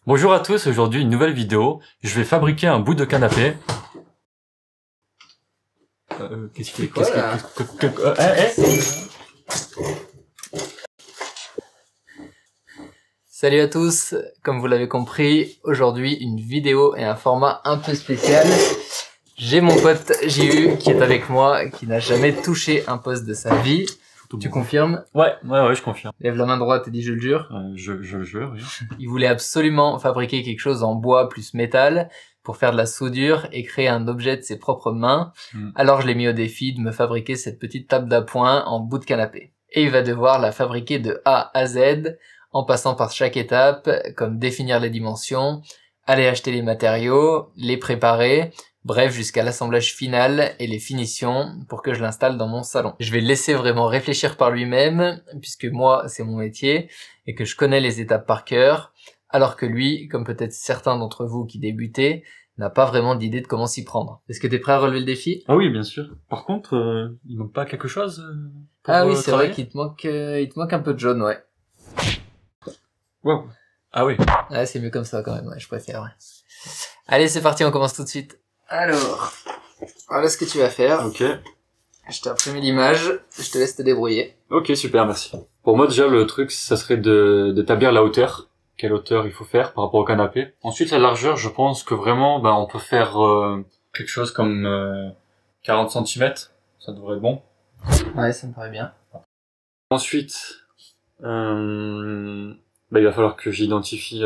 Bonjour à tous, aujourd'hui une nouvelle vidéo. Je vais fabriquer un bout de canapé. Qu'est-ce qu'il Salut à tous, comme vous l'avez compris, aujourd'hui une vidéo et un format un peu spécial. J'ai mon pote JU qui est avec moi, qui n'a jamais touché un poste de sa vie. Tu confirmes? Ouais, je confirme. Lève la main droite et dis je le jure. Je le jure, oui. Il voulait absolument fabriquer quelque chose en bois plus métal pour faire de la soudure et créer un objet de ses propres mains. Alors je l'ai mis au défi de me fabriquer cette petite table d'appoint en bout de canapé. Et il va devoir la fabriquer de A à Z en passant par chaque étape, comme définir les dimensions, aller acheter les matériaux, les préparer, bref jusqu'à l'assemblage final et les finitions pour que je l'installe dans mon salon. Je vais le laisser vraiment réfléchir par lui-même, puisque moi c'est mon métier et que je connais les étapes par cœur, alors que lui, comme peut-être certains d'entre vous qui débutez, n'a pas vraiment d'idée de comment s'y prendre. Est-ce que t'es prêt à relever le défi? Ah oui, bien sûr. Par contre, il manque pas quelque chose Ah oui, c'est vrai qu'il te manque un peu de jaune, ouais. Wow. Ah oui. Ouais, c'est mieux comme ça quand même, ouais, je préfère, ouais. Allez, c'est parti, on commence tout de suite. Alors, voilà ce que tu vas faire. Ok. Je t'ai imprimé l'image, je te laisse te débrouiller. Ok, super, merci. Pour moi, déjà, le truc, ça serait d'établir la hauteur. Quelle hauteur il faut faire par rapport au canapé. Ensuite, la largeur, je pense que vraiment, on peut faire quelque chose comme 40 cm. Ça devrait être bon. Ouais, ça me paraît bien. Ensuite, il va falloir que j'identifie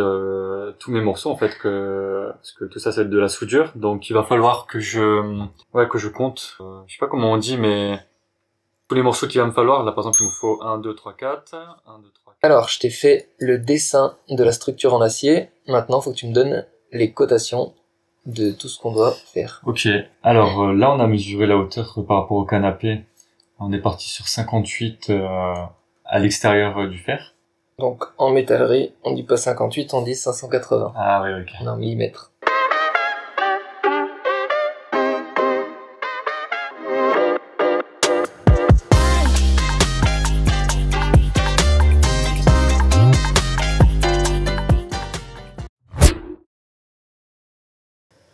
tous mes morceaux en fait, parce que tout ça c'est de la soudure, donc il va falloir que je compte. Je sais pas comment on dit, mais tous les morceaux qu'il va me falloir. Là par exemple, il me faut 1, 2, 3, 4. 1, 2, 3, 4. Alors, je t'ai fait le dessin de la structure en acier. Maintenant, faut que tu me donnes les cotations de tout ce qu'on doit faire. Ok. Alors là, on a mesuré la hauteur par rapport au canapé. On est parti sur 58 à l'extérieur du fer. Donc, en métallerie, on dit pas 58, on dit 580. Ah oui, ok. En millimètres.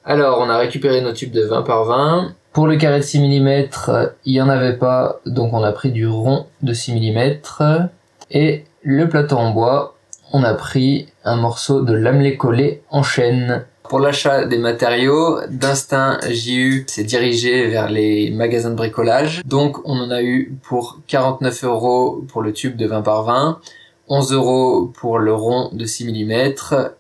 Alors, on a récupéré nos tubes de 20 par 20. Pour le carré de 6 mm, il y en avait pas, donc on a pris du rond de 6 mm. Et le plateau en bois, on a pris un morceau de lamelé collé en chaîne. Pour l'achat des matériaux, d'instinct, JU s'est dirigé vers les magasins de bricolage. Donc on en a eu pour 49 € pour le tube de 20 par 20, 11 € pour le rond de 6 mm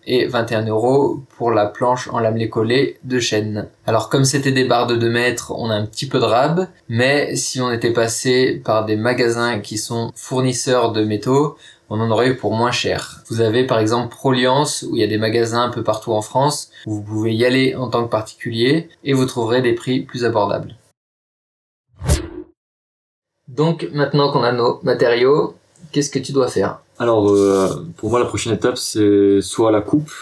et 21 € pour la planche en lamelé collé de chêne. Alors comme c'était des barres de 2 mètres, on a un petit peu de rab, mais si on était passé par des magasins qui sont fournisseurs de métaux, on en aurait eu pour moins cher. Vous avez par exemple Proliance, où il y a des magasins un peu partout en France, où vous pouvez y aller en tant que particulier et vous trouverez des prix plus abordables. Donc maintenant qu'on a nos matériaux, qu'est-ce que tu dois faire? Alors, pour moi, la prochaine étape, c'est soit la coupe,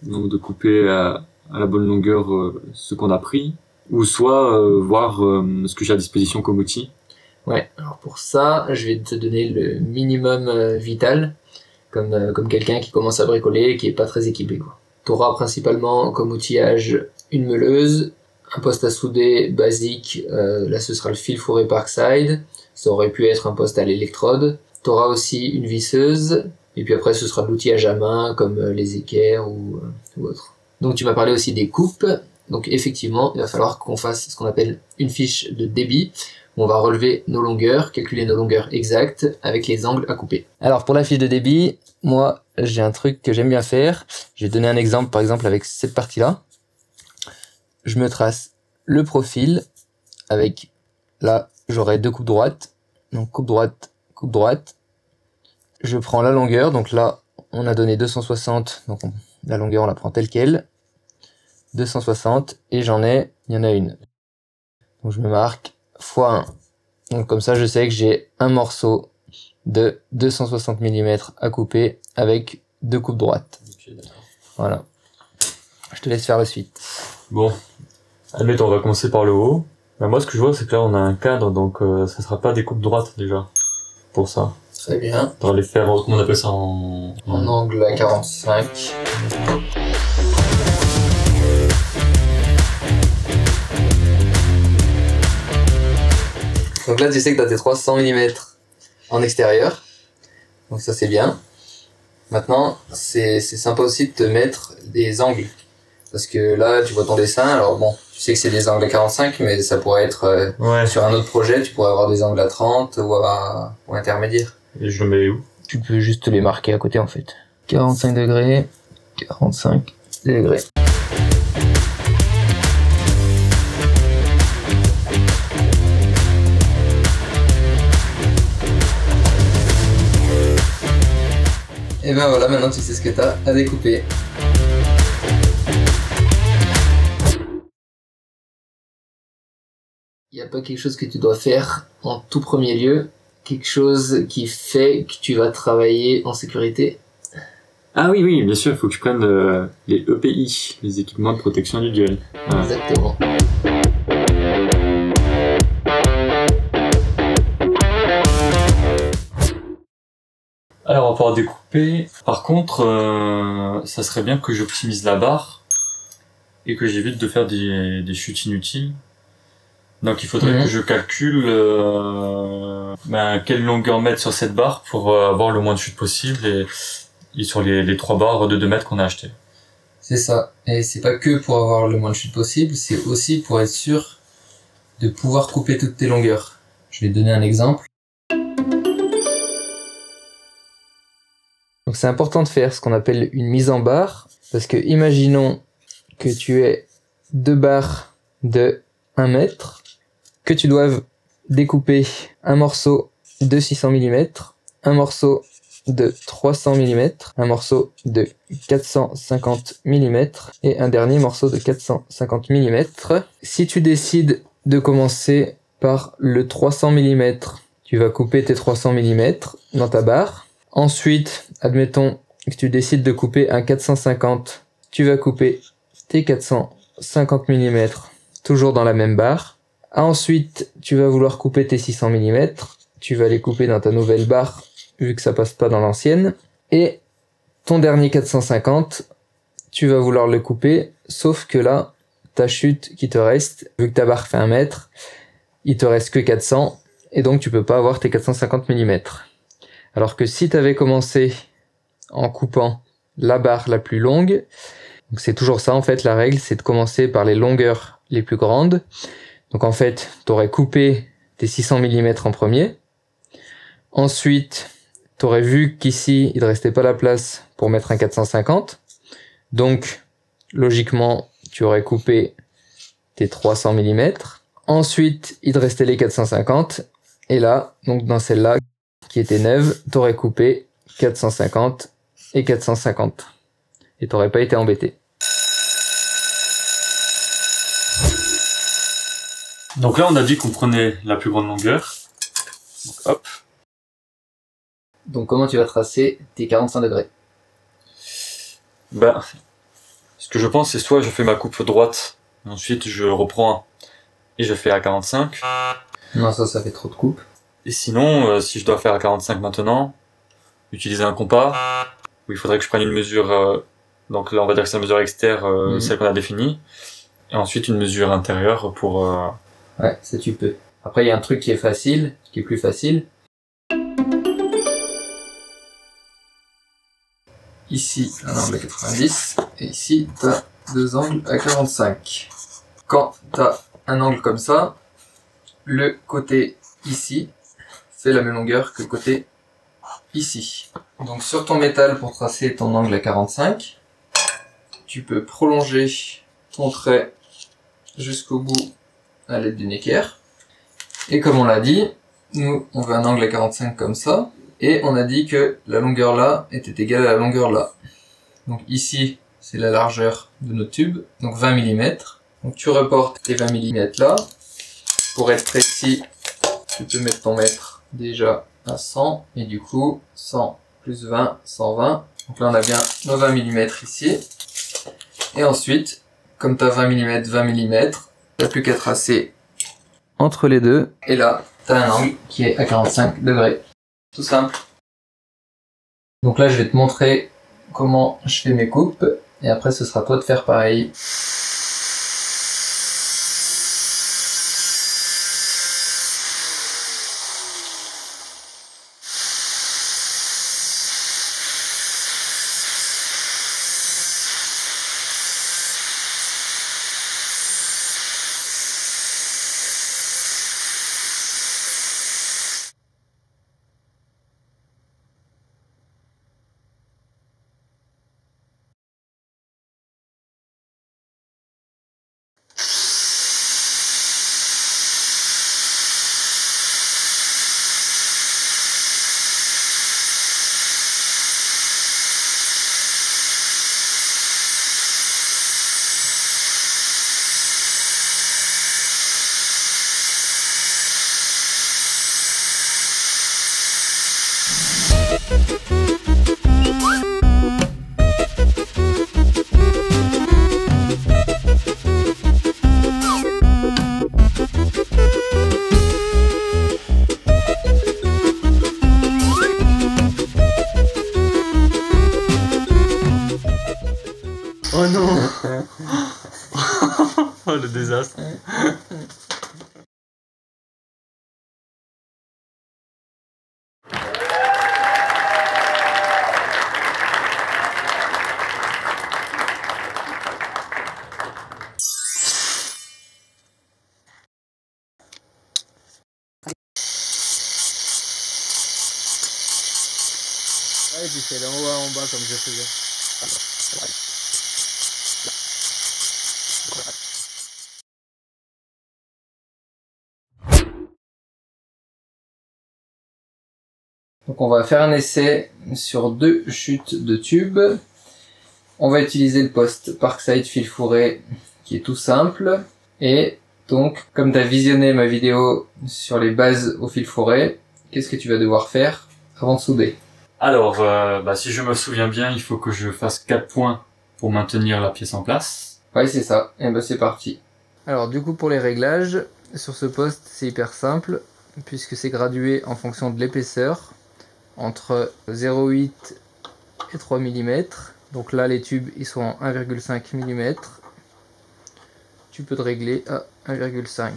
donc de couper à la bonne longueur ce qu'on a pris, ou soit voir ce que j'ai à disposition comme outil. Ouais, alors pour ça, je vais te donner le minimum vital, comme quelqu'un qui commence à bricoler et qui est pas très équipé, quoi. T'auras principalement comme outillage une meuleuse, un poste à souder basique, là ce sera le fil fourré Parkside, ça aurait pu être un poste à l'électrode. T'auras aussi une visseuse, et puis après ce sera de l'outillage à main, comme les équerres ou autre. Donc tu m'as parlé aussi des coupes, donc effectivement il va falloir qu'on fasse ce qu'on appelle une fiche de débit, où on va relever nos longueurs, calculer nos longueurs exactes, avec les angles à couper. Alors pour la fiche de débit, moi j'ai un truc que j'aime bien faire, je vais donner un exemple par exemple avec cette partie-là. Je me trace le profil, avec, là j'aurai 2 coupes droites, donc coupe droite, coupe droite. Je prends la longueur, donc là on a donné 260, donc la longueur on la prend telle quelle, 260, et il y en a une. Donc je me marque x1. Donc comme ça je sais que j'ai un morceau de 260 mm à couper avec 2 coupes droites. Okay, voilà. Je te laisse faire la suite. Bon, admettons, on va commencer par le haut. Moi ce que je vois c'est que là on a un cadre, donc ça sera pas des coupes droites déjà, pour ça. Très bien. On va les faire, comment on appelle ça en angle à 45. Donc là, tu sais que tu as tes 300 mm en extérieur. Donc ça, c'est bien. Maintenant, c'est sympa aussi de te mettre des angles. Parce que là, tu vois ton dessin. Alors bon, tu sais que c'est des angles à 45, mais ça pourrait être sur un autre projet, tu pourrais avoir des angles à 30 ou intermédiaire. Et je le mets où? Tu peux juste les marquer à côté en fait. 45 degrés, 45 degrés. Et ben voilà, maintenant tu sais ce que tu as à découper. Il n'y a pas quelque chose que tu dois faire en tout premier lieu, quelque chose qui fait que tu vas travailler en sécurité. Ah oui, oui, bien sûr, il faut que je prenne les EPI, les équipements de protection individuelle. Ah. Exactement. Alors, on va pouvoir découper. Par contre, ça serait bien que j'optimise la barre et que j'évite de faire des chutes inutiles. Donc, il faudrait que je calcule quelle longueur mettre sur cette barre pour avoir le moins de chutes possible et sur les 3 barres de 2 mètres qu'on a achetées. C'est ça. Et c'est pas que pour avoir le moins de chutes possible, c'est aussi pour être sûr de pouvoir couper toutes tes longueurs. Je vais te donner un exemple. Donc c'est important de faire ce qu'on appelle une mise en barre, parce que imaginons que tu aies 2 barres de 1 mètre, que tu doives découper un morceau de 600 mm, un morceau de 300 mm, un morceau de 450 mm et un dernier morceau de 450 mm. Si tu décides de commencer par le 300 mm, tu vas couper tes 300 mm dans ta barre. Ensuite, admettons que tu décides de couper un 450, tu vas couper tes 450 mm toujours dans la même barre. Ensuite, tu vas vouloir couper tes 600 mm, tu vas les couper dans ta nouvelle barre vu que ça passe pas dans l'ancienne. Et ton dernier 450, tu vas vouloir le couper, sauf que là, ta chute qui te reste, vu que ta barre fait 1 mètre, il te reste que 400 et donc tu peux pas avoir tes 450 mm. Alors que si tu avais commencé en coupant la barre la plus longue, donc c'est toujours ça en fait, la règle c'est de commencer par les longueurs les plus grandes. Donc en fait, tu aurais coupé tes 600 mm en premier. Ensuite, tu aurais vu qu'ici, il ne restait pas la place pour mettre un 450. Donc, logiquement, tu aurais coupé tes 300 mm. Ensuite, il te restait les 450. Et là, donc dans celle-là, qui était neuve, tu aurais coupé 450 et 450. Et tu n'aurais pas été embêté. Donc là, on a dit qu'on prenait la plus grande longueur. Donc, hop. Donc comment tu vas tracer tes 45 degrés? Ce que je pense, c'est soit je fais ma coupe droite, ensuite je reprends et je fais à 45. Non, ça fait trop de coupe. Et sinon, si je dois faire à 45 maintenant, utiliser un compas, où il faudrait que je prenne une mesure, donc là on va dire que c'est la mesure externe, celle qu'on a définie, et ensuite une mesure intérieure pour... Ouais, ça tu peux. Après il y a un truc qui est facile, qui est plus facile. Ici un angle à 90 et ici tu as 2 angles à 45. Quand tu as un angle comme ça, le côté ici fait la même longueur que le côté ici. Donc sur ton métal, pour tracer ton angle à 45, tu peux prolonger ton trait jusqu'au bout à l'aide d'une équerre. Et comme on l'a dit, nous on veut un angle à 45 comme ça, et on a dit que la longueur là était égale à la longueur là. Donc ici c'est la largeur de notre tube, donc 20 mm. Donc tu reportes tes 20 mm là. Pour être précis, tu peux mettre ton mètre déjà à 100, et du coup 100 plus 20, 120. Donc là on a bien nos 20 mm ici. Et ensuite, comme tu as 20 mm, 20 mm, t'as plus qu'à tracer entre les deux, et là t'as un angle qui est à 45 degrés. Tout simple. Donc là, je vais te montrer comment je fais mes coupes, et après ce sera à toi de faire pareil. Oh non. Oh le désastre. Ouais, et puis c'est d'en haut à en bas comme je faisais. Donc on va faire un essai sur 2 chutes de tubes. On va utiliser le poste Parkside fil fourré qui est tout simple. Et donc, comme tu as visionné ma vidéo sur les bases au fil fourré, qu'est-ce que tu vas devoir faire avant de souder? Alors, si je me souviens bien, il faut que je fasse 4 points pour maintenir la pièce en place. Ouais, c'est ça. Et ben c'est parti. Alors du coup pour les réglages, sur ce poste c'est hyper simple, puisque c'est gradué en fonction de l'épaisseur, entre 0,8 et 3 mm. Donc là les tubes ils sont en 1,5 mm. Tu peux te régler à 1,5.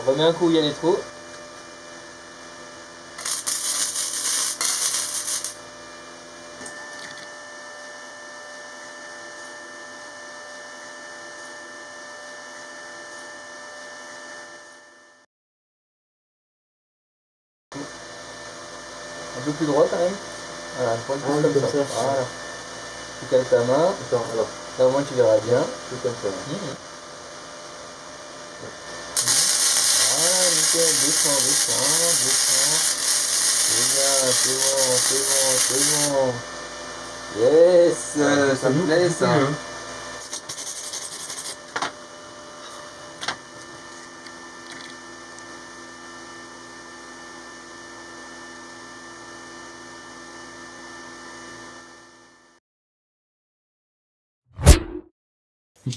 On remet un coup où il y a des trous. Un peu plus droit quand même. Voilà, un point comme ça. Voilà. Tu cales ta main. Attends, alors. Là au moins tu verras bien. C'est comme ça. Voilà, nickel. Doucement, doucement, doucement. C'est bien, c'est bon, c'est bon, c'est bon. Yes, ça me plaît ça.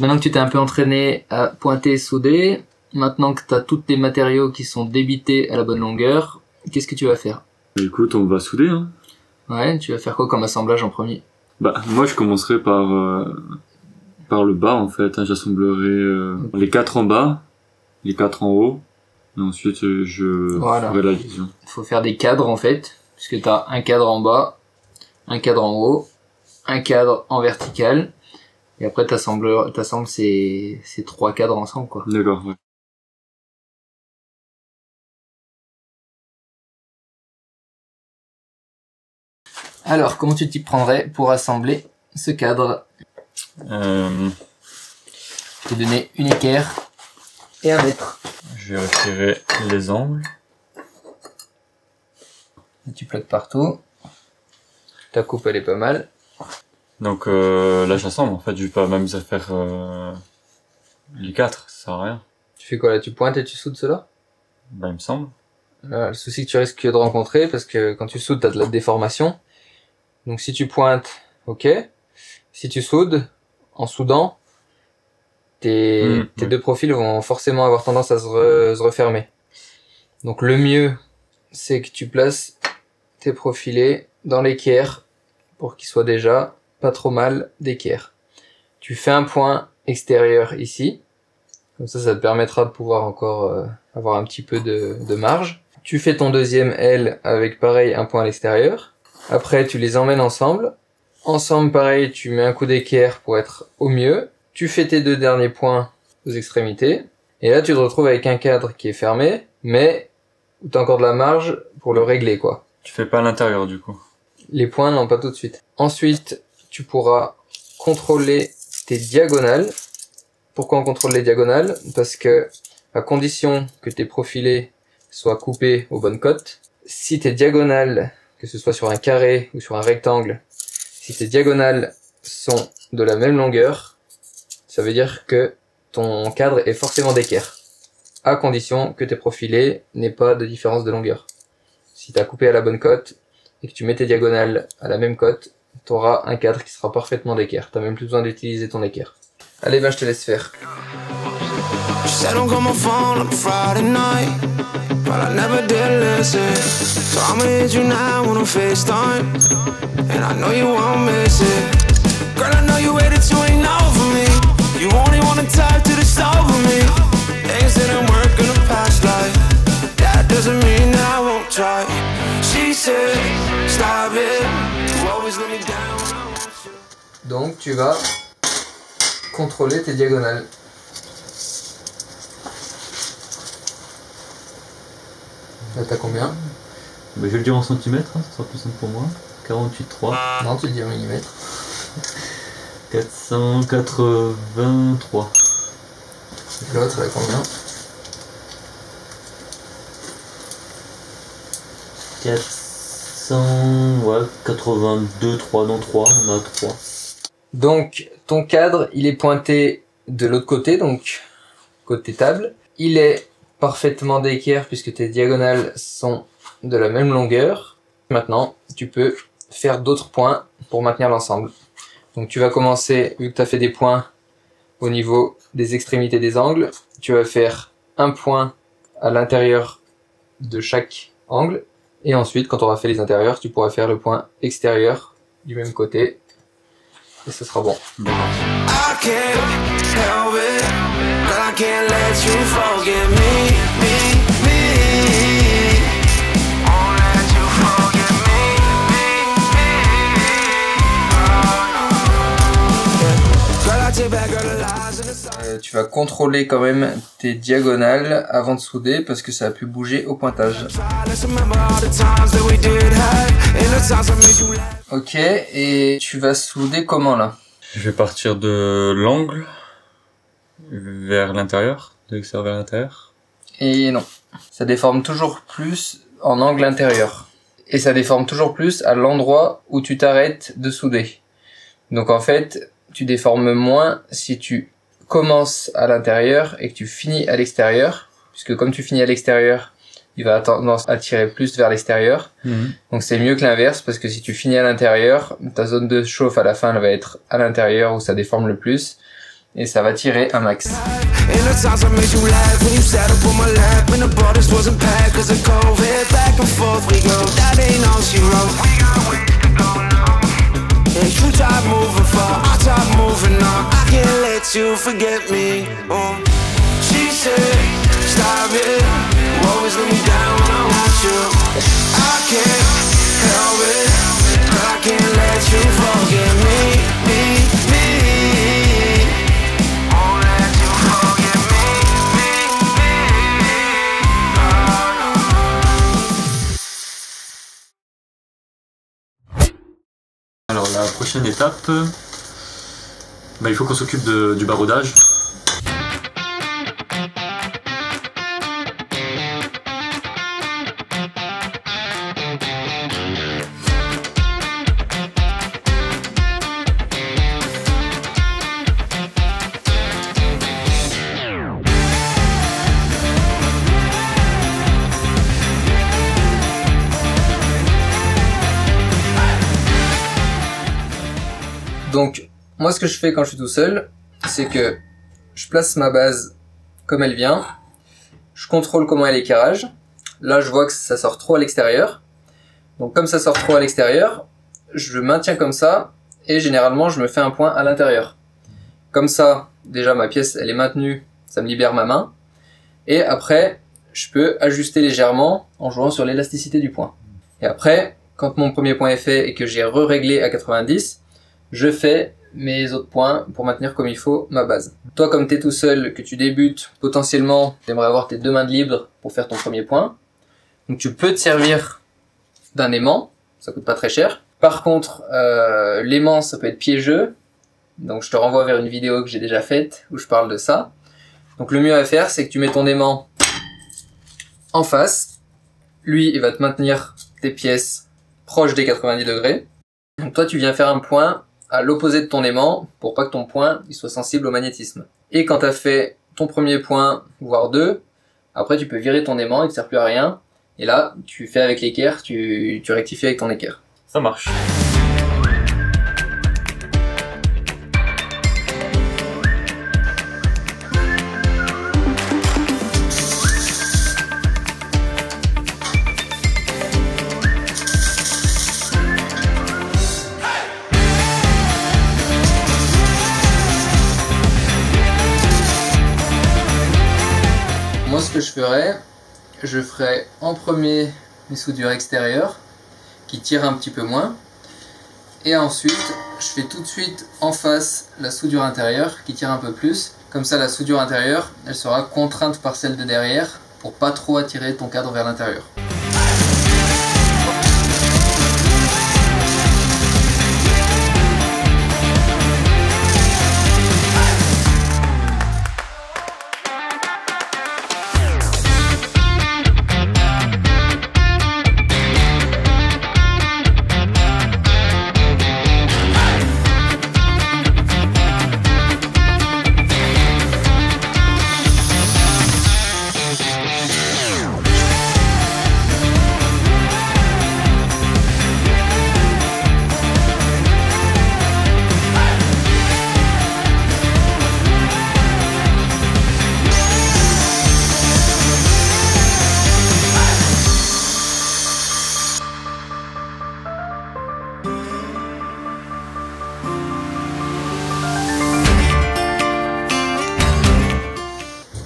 Maintenant que tu t'es un peu entraîné à pointer et souder, maintenant que tu as tous tes matériaux qui sont débités à la bonne longueur, qu'est-ce que tu vas faire? Écoute, on va souder, hein. Ouais, tu vas faire quoi comme assemblage en premier? Moi je commencerai par le bas en fait, hein. J'assemblerai les 4 en bas, les 4 en haut, Et ensuite, je Voilà. ferai la liaison. Il faut faire des cadres en fait, puisque tu as un cadre en bas, un cadre en haut, un cadre en vertical, et après t'assembles ces 3 cadres ensemble, quoi. D'accord, ouais. Alors, comment tu t'y prendrais pour assembler ce cadre? Je t'ai donné une équerre et un mètre. Je vais retirer les angles. Et tu plaques partout. Ta coupe elle est pas mal. Donc là j'assemble en fait, je vais pas m'amuser à faire les 4, ça sert à rien. Tu fais quoi là? Tu pointes et tu soudes cela? Bah il me semble. Le souci que tu risques de rencontrer, parce que quand tu soudes t'as de la déformation. Donc si tu pointes, ok. Si tu soudes, en soudant, tes 2 profils vont forcément avoir tendance à se refermer. Donc le mieux, c'est que tu places tes profilés dans l'équerre pour qu'ils soient déjà pas trop mal d'équerre. Tu fais un point extérieur ici, comme ça te permettra de pouvoir encore avoir un petit peu de marge. Tu fais ton deuxième L avec pareil un point à l'extérieur. Après tu les emmènes ensemble. Ensemble pareil, tu mets un coup d'équerre pour être au mieux. Tu fais tes 2 derniers points aux extrémités. Et là tu te retrouves avec un cadre qui est fermé, mais où t'as encore de la marge pour le régler, quoi. Tu fais pas à l'intérieur du coup. Les points, non, pas tout de suite. Ensuite, tu pourras contrôler tes diagonales. Pourquoi on contrôle les diagonales? Parce que, à condition que tes profilés soient coupés aux bonnes cotes, si tes diagonales, que ce soit sur un carré ou sur un rectangle, si tes diagonales sont de la même longueur, ça veut dire que ton cadre est forcément d'équerre. À condition que tes profilés n'aient pas de différence de longueur. Si tu as coupé à la bonne cote et que tu mets tes diagonales à la même cote, tu auras un cadre qui sera parfaitement d'équerre. Tu n'as même plus besoin d'utiliser ton équerre. Allez, ben je te laisse faire. Donc tu vas contrôler tes diagonales. Là t'as combien? Bah, je vais le dire en centimètres, hein, ça sera plus simple pour moi. 48,3. Non, tu dis en millimètres. 483. L'autre elle a combien? 82, 3, non 3, on a 3. Donc ton cadre il est pointé de l'autre côté, donc côté table. Il est parfaitement d'équerre puisque tes diagonales sont de la même longueur. Maintenant tu peux faire d'autres points pour maintenir l'ensemble. Donc tu vas commencer, vu que tu as fait des points au niveau des extrémités des angles, tu vas faire un point à l'intérieur de chaque angle. Et ensuite, quand on aura fait les intérieurs, tu pourras faire le point extérieur du même côté. Et ce sera bon. Tu vas contrôler quand même tes diagonales avant de souder parce que ça a pu bouger au pointage. Ok, et tu vas souder comment là? Je vais partir de l'angle vers l'intérieur, de l'extérieur vers l'intérieur. Et non, ça déforme toujours plus en angle intérieur. Et ça déforme toujours plus à l'endroit où tu t'arrêtes de souder. Donc en fait, tu déformes moins si tu commences à l'intérieur et que tu finis à l'extérieur, puisque comme tu finis à l'extérieur, il va tendance à tirer plus vers l'extérieur. Donc c'est mieux que l'inverse, parce que si tu finis à l'intérieur, ta zone de chauffe à la fin elle va être à l'intérieur où ça déforme le plus, et ça va tirer un max. let you. I can't help it. I can't let you forget me, me, me. Won't let you forget me, me, me. Alors la prochaine étape, il faut qu'on s'occupe du baroudage. Donc, moi ce que je fais quand je suis tout seul, c'est que je place ma base comme elle vient, je contrôle comment est l'éclairage, là je vois que ça sort trop à l'extérieur, donc comme ça sort trop à l'extérieur, je le maintiens comme ça, et généralement je me fais un point à l'intérieur. Comme ça, déjà ma pièce elle est maintenue, ça me libère ma main, et après je peux ajuster légèrement en jouant sur l'élasticité du point. Et après, quand mon premier point est fait et que j'ai re-réglé à 90, je fais mes autres points pour maintenir comme il faut ma base. Toi, comme t'es tout seul, que tu débutes, potentiellement, t'aimerais avoir tes deux mains de libre pour faire ton premier point. Donc tu peux te servir d'un aimant, ça coûte pas très cher. Par contre, l'aimant, ça peut être piégeux. Donc je te renvoie vers une vidéo que j'ai déjà faite où je parle de ça. Donc le mieux à faire, c'est que tu mets ton aimant en face. Lui, il va te maintenir tes pièces proches des 90 degrés. Donc toi, tu viens faire un point à l'opposé de ton aimant pour pas que ton point il soit sensible au magnétisme. Et quand tu as fait ton premier point, voire deux, après tu peux virer ton aimant, il ne sert plus à rien. Et là, tu fais avec l'équerre, tu rectifies avec ton équerre. Ça marche. Moi, ce que je ferais en premier mes soudures extérieures qui tirent un petit peu moins, et ensuite je fais tout de suite en face la soudure intérieure qui tire un peu plus. Comme ça, la soudure intérieure elle sera contrainte par celle de derrière pour pas trop attirer ton cadre vers l'intérieur.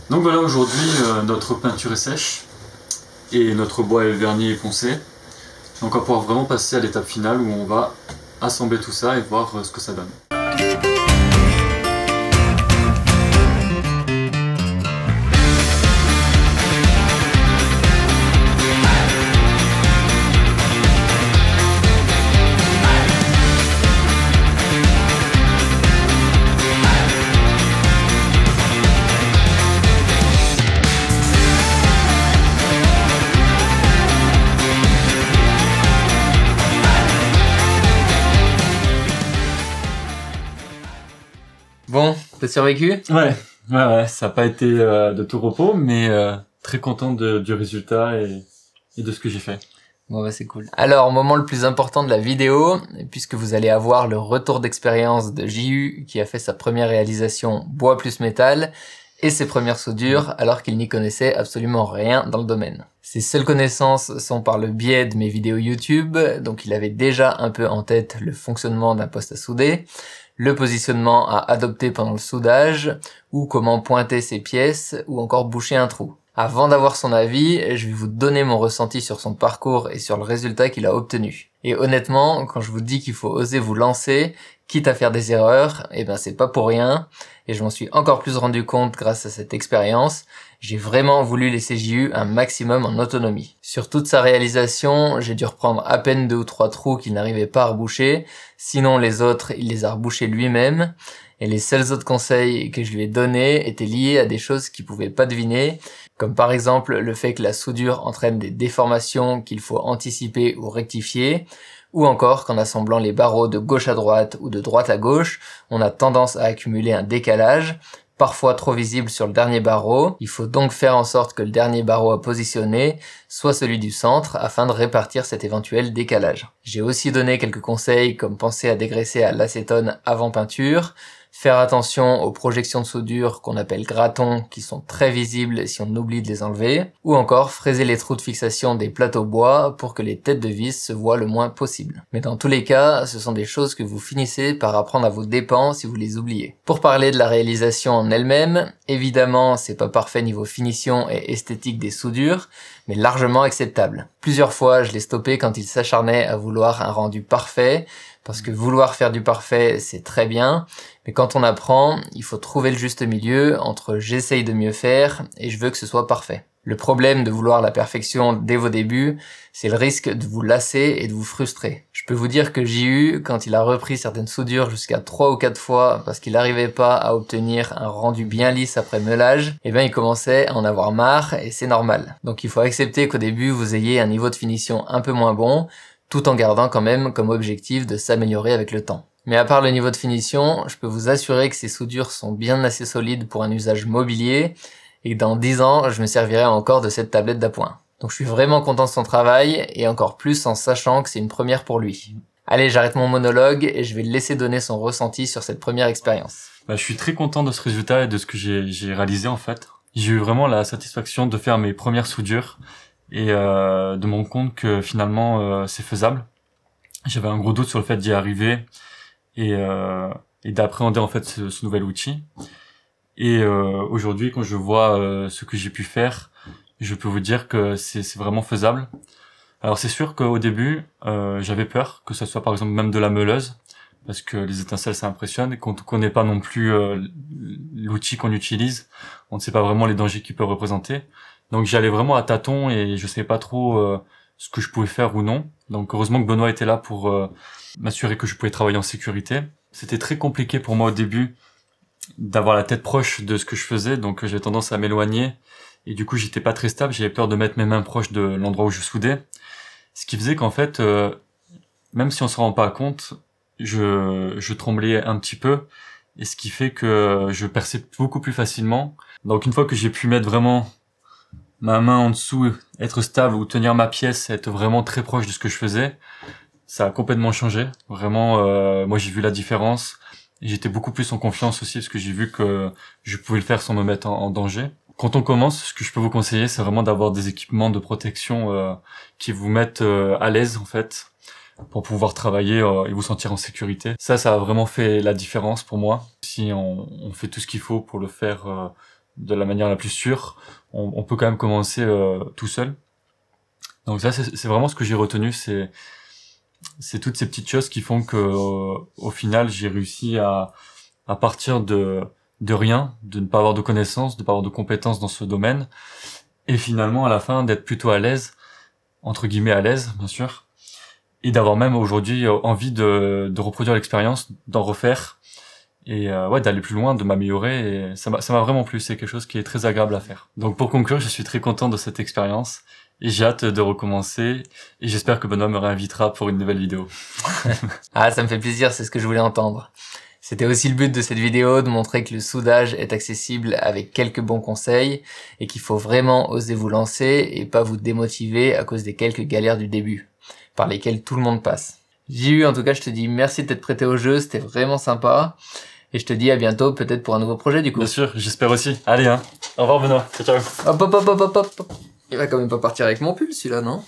Donc voilà, aujourd'hui notre peinture est sèche et notre bois et vernis est poncé. Donc on va pouvoir vraiment passer à l'étape finale où on va assembler tout ça et voir ce que ça donne. Bon, t'as survécu? Ouais, ça n'a pas été de tout repos, mais très content du résultat et de ce que j'ai fait. Bon bah c'est cool. Alors, moment le plus important de la vidéo, puisque vous allez avoir le retour d'expérience de JU qui a fait sa première réalisation bois plus métal et ses premières soudures alors qu'il n'y connaissait absolument rien dans le domaine. Ses seules connaissances sont par le biais de mes vidéos YouTube, donc il avait déjà un peu en tête le fonctionnement d'un poste à souder, le positionnement à adopter pendant le soudage, ou comment pointer ses pièces, ou encore boucher un trou. Avant d'avoir son avis, je vais vous donner mon ressenti sur son parcours et sur le résultat qu'il a obtenu. Et honnêtement, quand je vous dis qu'il faut oser vous lancer, quitte à faire des erreurs, eh ben c'est pas pour rien, et je m'en suis encore plus rendu compte grâce à cette expérience. J'ai vraiment voulu laisser JU un maximum en autonomie. Sur toute sa réalisation, j'ai dû reprendre à peine 2 ou 3 trous qu'il n'arrivait pas à reboucher, sinon les autres, il les a rebouchés lui-même, et les seuls autres conseils que je lui ai donnés étaient liés à des choses qu'il pouvait pas deviner, comme par exemple le fait que la soudure entraîne des déformations qu'il faut anticiper ou rectifier, ou encore qu'en assemblant les barreaux de gauche à droite ou de droite à gauche, on a tendance à accumuler un décalage, parfois trop visible sur le dernier barreau. Il faut donc faire en sorte que le dernier barreau à positionner soit celui du centre afin de répartir cet éventuel décalage. J'ai aussi donné quelques conseils comme penser à dégraisser à l'acétone avant peinture, faire attention aux projections de soudure qu'on appelle gratons qui sont très visibles si on oublie de les enlever, ou encore fraiser les trous de fixation des plateaux bois pour que les têtes de vis se voient le moins possible. Mais dans tous les cas, ce sont des choses que vous finissez par apprendre à vos dépens si vous les oubliez. Pour parler de la réalisation en elle-même, évidemment c'est pas parfait niveau finition et esthétique des soudures, mais largement acceptable. Plusieurs fois je l'ai stoppé quand il s'acharnait à vouloir un rendu parfait, parce que vouloir faire du parfait, c'est très bien, mais quand on apprend, il faut trouver le juste milieu entre j'essaye de mieux faire et je veux que ce soit parfait. Le problème de vouloir la perfection dès vos débuts, c'est le risque de vous lasser et de vous frustrer. Je peux vous dire que JU, quand il a repris certaines soudures jusqu'à 3 ou 4 fois parce qu'il n'arrivait pas à obtenir un rendu bien lisse après meulage, eh ben il commençait à en avoir marre et c'est normal. Donc il faut accepter qu'au début vous ayez un niveau de finition un peu moins bon, tout en gardant quand même comme objectif de s'améliorer avec le temps. Mais à part le niveau de finition, je peux vous assurer que ces soudures sont bien assez solides pour un usage mobilier, et que dans 10 ans, je me servirai encore de cette tablette d'appoint. Donc je suis vraiment content de son travail, et encore plus en sachant que c'est une première pour lui. Allez, j'arrête mon monologue, et je vais le laisser donner son ressenti sur cette première expérience. Je suis très content de ce résultat et de ce que j'ai réalisé en fait. J'ai eu vraiment la satisfaction de faire mes premières soudures, et de me rendre compte que finalement c'est faisable. J'avais un gros doute sur le fait d'y arriver et d'appréhender en fait ce nouvel outil. Et aujourd'hui, quand je vois ce que j'ai pu faire, je peux vous dire que c'est vraiment faisable. Alors c'est sûr qu'au début, j'avais peur que ce soit par exemple même de la meuleuse, parce que les étincelles ça impressionne et qu'on ne connaît pas non plus l'outil qu'on utilise, on ne sait pas vraiment les dangers qu'il peut représenter. Donc j'y allais vraiment à tâtons et je savais pas trop ce que je pouvais faire ou non. Donc heureusement que Benoît était là pour m'assurer que je pouvais travailler en sécurité. C'était très compliqué pour moi au début d'avoir la tête proche de ce que je faisais, donc j'avais tendance à m'éloigner et du coup j'étais pas très stable, j'avais peur de mettre mes mains proches de l'endroit où je soudais. Ce qui faisait qu'en fait, même si on se rend pas compte, je tremblais un petit peu et ce qui fait que je perçais beaucoup plus facilement. Donc une fois que j'ai pu mettre vraiment ma main en dessous, être stable ou tenir ma pièce, être vraiment très proche de ce que je faisais, ça a complètement changé. Vraiment, moi j'ai vu la différence. Et j'étais beaucoup plus en confiance aussi parce que j'ai vu que je pouvais le faire sans me mettre en danger. Quand on commence, ce que je peux vous conseiller, c'est vraiment d'avoir des équipements de protection qui vous mettent à l'aise en fait, pour pouvoir travailler et vous sentir en sécurité. Ça a vraiment fait la différence pour moi. Si on fait tout ce qu'il faut pour le faire de la manière la plus sûre, on peut quand même commencer tout seul. Donc ça, c'est vraiment ce que j'ai retenu, c'est toutes ces petites choses qui font que au final, j'ai réussi à partir de rien, de ne pas avoir de connaissances, de ne pas avoir de compétences dans ce domaine, et finalement à la fin d'être plutôt à l'aise, entre guillemets à l'aise, bien sûr, et d'avoir même aujourd'hui envie de reproduire l'expérience, d'en refaire, et d'aller plus loin, de m'améliorer, et ça m'a vraiment plu, c'est quelque chose qui est très agréable à faire. Donc pour conclure, je suis très content de cette expérience, et j'ai hâte de recommencer, et j'espère que Benoît me réinvitera pour une nouvelle vidéo. Ah, ça me fait plaisir, c'est ce que je voulais entendre. C'était aussi le but de cette vidéo, de montrer que le soudage est accessible avec quelques bons conseils, et qu'il faut vraiment oser vous lancer, et pas vous démotiver à cause des quelques galères du début, par lesquelles tout le monde passe. JU, en tout cas, je te dis merci de t'être prêté au jeu, c'était vraiment sympa, et je te dis à bientôt, peut-être pour un nouveau projet du coup. Bien sûr, j'espère aussi. Allez, au revoir Benoît, ciao ciao. Hop hop hop hop hop hop. Il va quand même pas partir avec mon pull celui-là, non?